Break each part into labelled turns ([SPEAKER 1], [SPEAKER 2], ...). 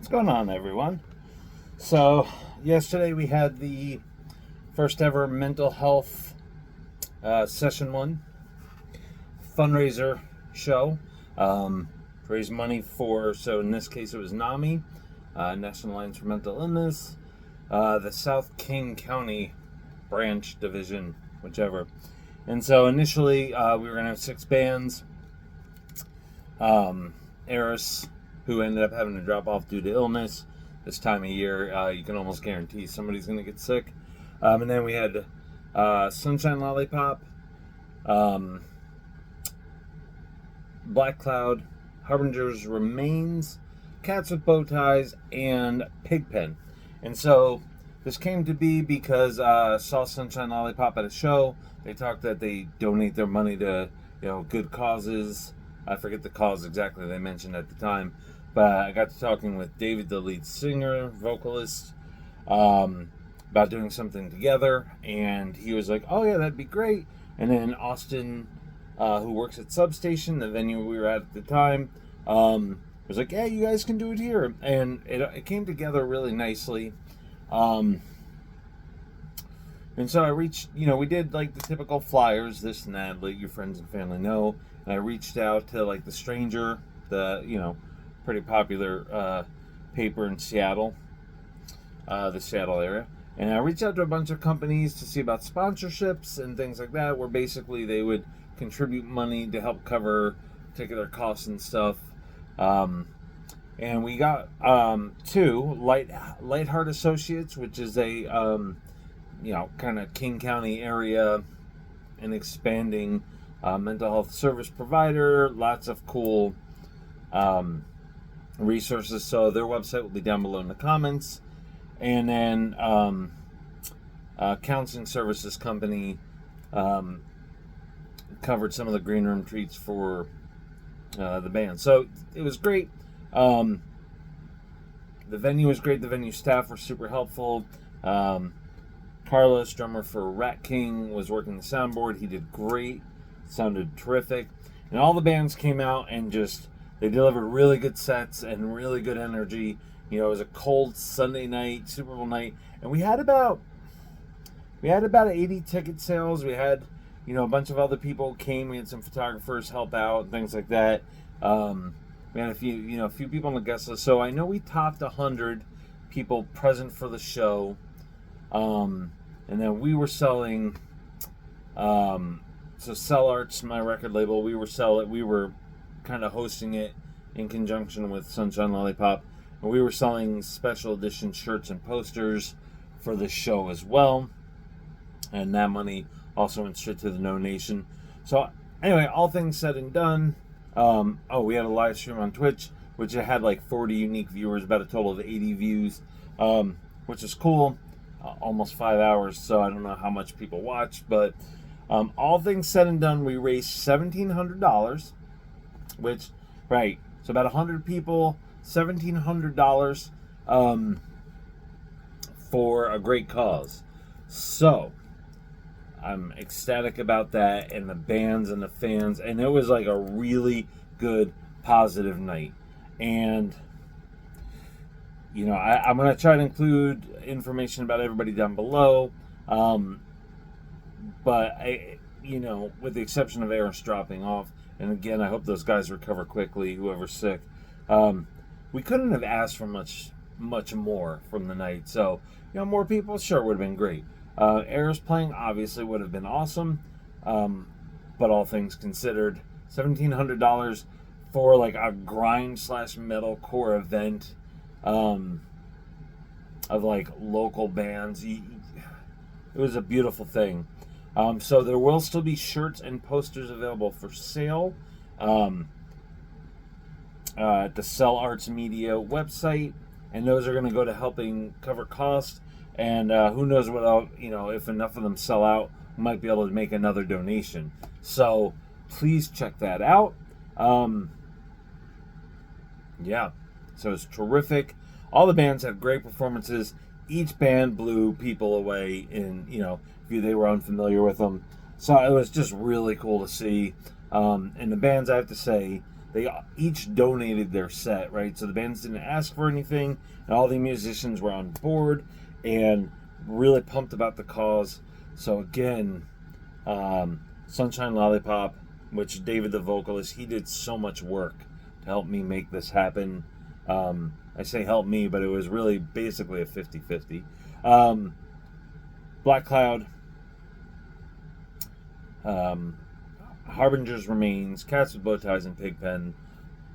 [SPEAKER 1] going on, everyone? So, yesterday we had the first ever mental health session 1 fundraiser show. Raise money for, so in this case it was NAMI, National Alliance for Mental Illness, the South King County branch division, whichever. And so initially we were going to have 6 bands. Eris, who ended up having to drop off due to illness. This time of year, you can almost guarantee somebody's going to get sick. And then we had Sunshine Lollipop, Black Cloud, Harbinger's Remains, Cats with Bow Ties, and Pigpen. And so this came to be because saw Sunshine Lollipop at a show. They talked that they donate their money to good causes. I forget the cause exactly they mentioned at the time. But I got to talking with David, the lead singer, vocalist, about doing something together. And he was like, oh, yeah, that'd be great. And then Austin, who works at Substation, the venue we were at the time, was like, yeah, you guys can do it here. And it came together really nicely. And so I reached, we did like the typical flyers, this and that, let your friends and family know. And I reached out to like The Stranger, the, pretty popular paper in Seattle, the Seattle area. And I reached out to a bunch of companies to see about sponsorships and things like that, where basically they would contribute money to help cover particular costs and stuff. And we got 2, Lightheart Associates, which is a, kind of King County area and expanding mental health service provider. Lots of cool resources, so their website will be down below in the comments. And then counseling services company covered some of the green room treats for the band, so it was great. The venue was great. The venue staff were super helpful. Carlos, drummer for Rat King, was working the soundboard. He did great, sounded terrific, and all the bands came out and they delivered really good sets and really good energy. It was a cold Sunday night, Super Bowl night, and we had about 80 ticket sales. We had, a bunch of other people came. We had some photographers help out and things like that. We had a few people on the guest list. So I know we topped 100 people present for the show. And then we were selling, so C.ell Arts, my record label, we were kind of hosting it in conjunction with Sunshine Lollipop, and we were selling special edition shirts and posters for the show as well, and that money also went straight to the donation. So anyway, all things said and done, we had a live stream on Twitch, which had like 40 unique viewers, about a total of 80 views, which is cool. Almost 5 hours, so I don't know how much people watched, but all things said and done, we raised $1,700, which, right, so about 100 people, $1,700 for a great cause. So I'm ecstatic about that, and the bands and the fans, and it was like a really good, positive night. And I'm going to try to include information about everybody down below, but with the exception of Eris dropping off, and again, I hope those guys recover quickly, whoever's sick. We couldn't have asked for much more from the night. So, more people, sure, would have been great. Eris playing obviously would have been awesome, but all things considered, $1,700 for like a grind/metalcore event of like local bands. It was a beautiful thing. So there will still be shirts and posters available for sale at the C.ell Arts Media website, and those are going to go to helping cover costs. And who knows what if enough of them sell out, we might be able to make another donation. So please check that out. So it's terrific. All the bands had great performances. Each band blew people away in, if they were unfamiliar with them. So it was just really cool to see. And the bands, I have to say, they each donated their set, right? So the bands didn't ask for anything, and all the musicians were on board and really pumped about the cause. So again, Sunshine Lollipop, which David the vocalist, he did so much work to help me make this happen. I say help me, but it was really basically a 50-50. Black Cloud, Harbinger's Remains, Cats with Bow Ties, and Pigpen.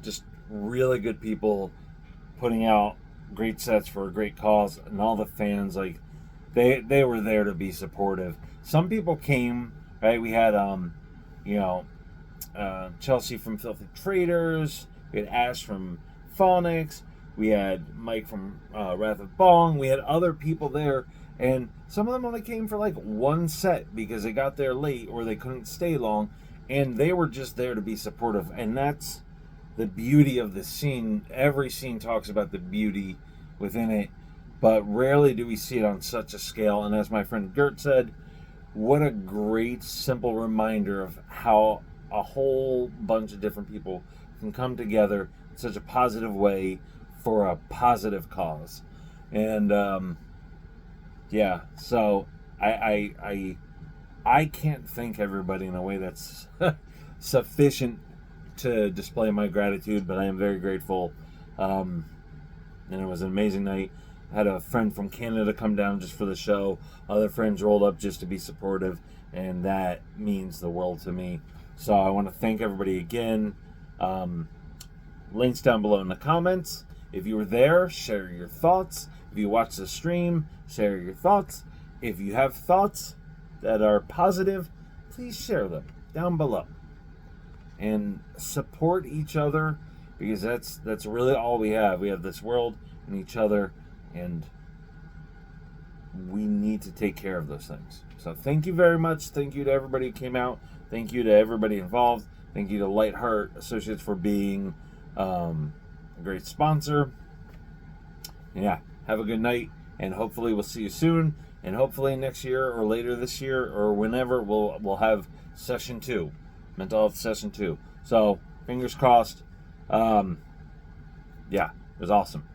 [SPEAKER 1] Just really good people putting out great sets for a great cause, and all the fans, like, they were there to be supportive. Some people came, right? We had Chelsea from Filthy Traders, we had Ash from Phonics, we had Mike from Wrath of Bong, we had other people there, and some of them only came for like one set because they got there late or they couldn't stay long, and they were just there to be supportive. And that's the beauty of the scene. Every scene talks about the beauty within it, but rarely do we see it on such a scale. And as my friend Gert said, what a great simple reminder of how a whole bunch of different people can come together in such a positive way for a positive cause. And yeah, so I can't thank everybody in a way that's sufficient to display my gratitude, but I am very grateful. And it was an amazing night. I had a friend from Canada come down just for the show. Other friends rolled up just to be supportive, and that means the world to me. So I want to thank everybody again. Links down below in the comments. If you were there, share your thoughts. If you watched the stream, share your thoughts. If you have thoughts that are positive, please share them down below. And support each other, because that's really all we have. We have this world and each other, and we need to take care of those things. So thank you very much. Thank you to everybody who came out. Thank you to everybody involved. Thank you to Light Heart Associates for being a great sponsor. Yeah, have a good night, and hopefully we'll see you soon. And hopefully next year or later this year or whenever we'll have session 2, mental health session 2. So fingers crossed. Yeah, it was awesome.